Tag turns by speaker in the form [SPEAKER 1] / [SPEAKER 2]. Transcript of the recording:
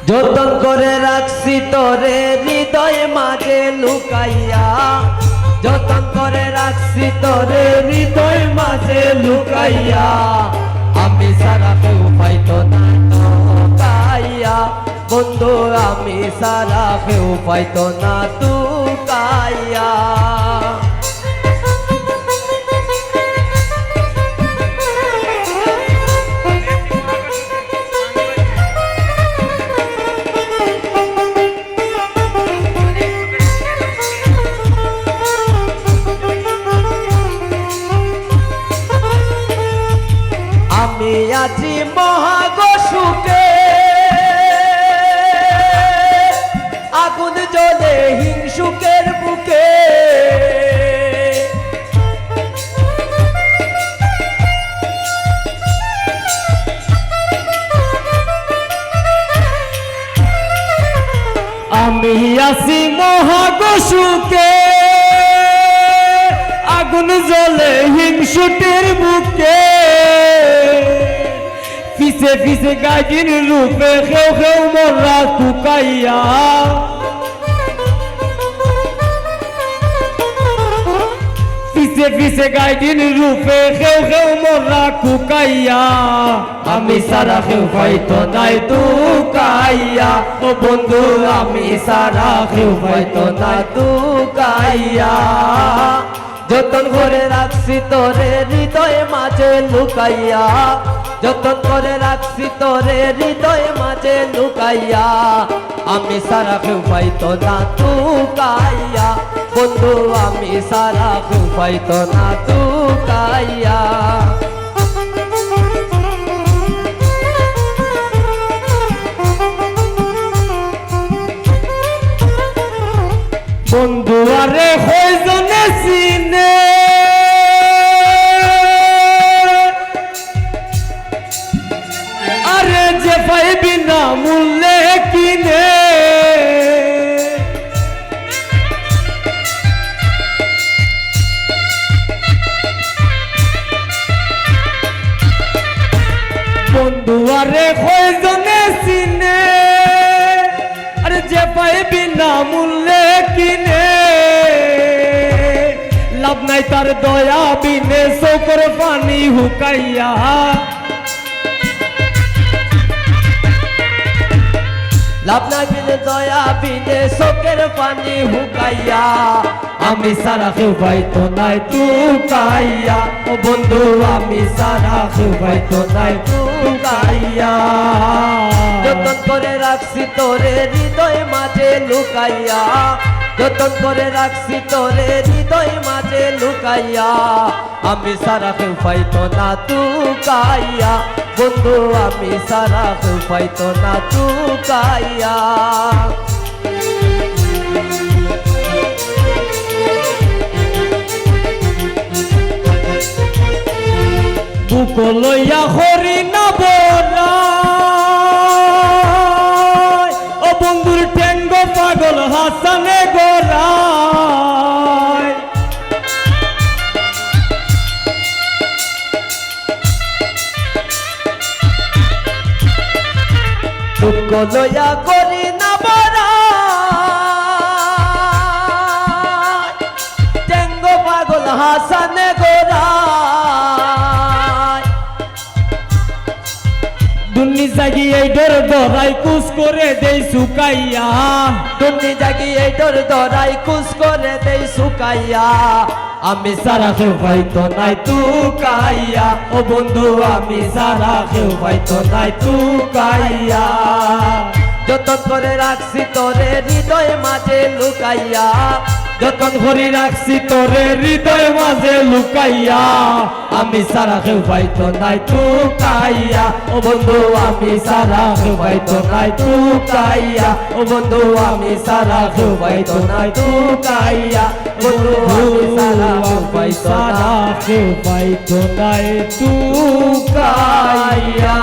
[SPEAKER 1] যতন করে রাখছি তোরে হৃদয় মাঝে লুকাইয়া, যতন করে রাখছি তোরে হৃদয় মাঝে লুকাইয়া, আমি সারা কেউ পাইতো না লুকাইয়া, বন্ধু আমি সারা কেউ পাইতো না লুকাইয়া। আমি আছি মহাগসুকে, আগুন জ্বলে হিংসুকের বুকে, আমি আছি মহাগসুকে, আগুন জ্বলে হিংসুটের বুকে, পিছে পিছে গাইদিন রূপে খেউ খেউ মরা কুকাইয়া, পিছে পিছে গাইদিন রূপে খেউ খেউ মরা কুকাইয়া, আমি সারা কেউ পাইতো নাই তুকাইয়া, ও বন্ধু আমি সারা কেউ পাইতো না তুকাইয়া। যতন করে রাখছি তোরে হৃদয় মাঝে লুকাইয়া, যতন করে রাখছি তোরে হৃদয় মাঝে লুকাইয়া, আমি সারা কেউ পাইতো না তুকাইয়া, বন্ধু আমি সারা কেউ পাইতো না তুকাইয়া। বন্ধু আরে হইজনে চিনে, আরে যে পাইবি না মূল্যে কিনে, বন্ধু আরে হইজনে চিনে, আরে যে পাইবি না মূল্যে কিনে, লাভ নাই তার দয়া বিনে চোখের পানি হুকাইয়া, লাভ নাই বিনে দয়া বিনে চোখের পানি হুকাইয়া, আমি সারা কেউ পাইতো নাই তুকাইয়া, ও বন্ধু আমি সারা কেউ পাইতো নাই তুকাইয়া। যতন করে রাখছি তোরে হৃদয় মাঝে লুকাইয়া, যতন করে রাখছি তোরে হৃদয় মাঝে লুকাইয়া, আমি সারা কেউ পাইতো না তুকাইয়া, বন্ধু আমি সারা কেউ পাইতো না তুকাইয়া। বুক লইয়া হরি না বরাই, ও বন্ধুর ঠেঙ্গ পাগল হাসানে গোরাই, বুক লইয়া করি না বরাই, ঠেঙ্গ পাগল হাসানে গোরাই, দুনি জাগি এই ডর দরাই কুস করে দেই সুকাইয়া, দুনি জাগি এই ডর দরাই কুস করে দেই সুকাইয়া, আমি সারা কেউ পাইতো নাই তুকাইয়া, ও বন্ধু আমি সারা কেউ পাইতো নাই তুকাইয়া। যতন করে রাখছি তোরে হৃদয় মাঝে লুকাইয়া, যতন করে রাখছি তোরে হৃদয় মাঝে লুকাইয়া, আমি সারা কেউ পাইতো নাই তুকাইয়া, ও বন্ধু আমি সারা কেউ পাইতো নাই তুকাইয়া, ও বন্ধু আমি সারা কেউ পাইতো নাই তুকাইয়া, বন্ধু আমি সারা কেউ পাইতো নাই তুকাইয়া।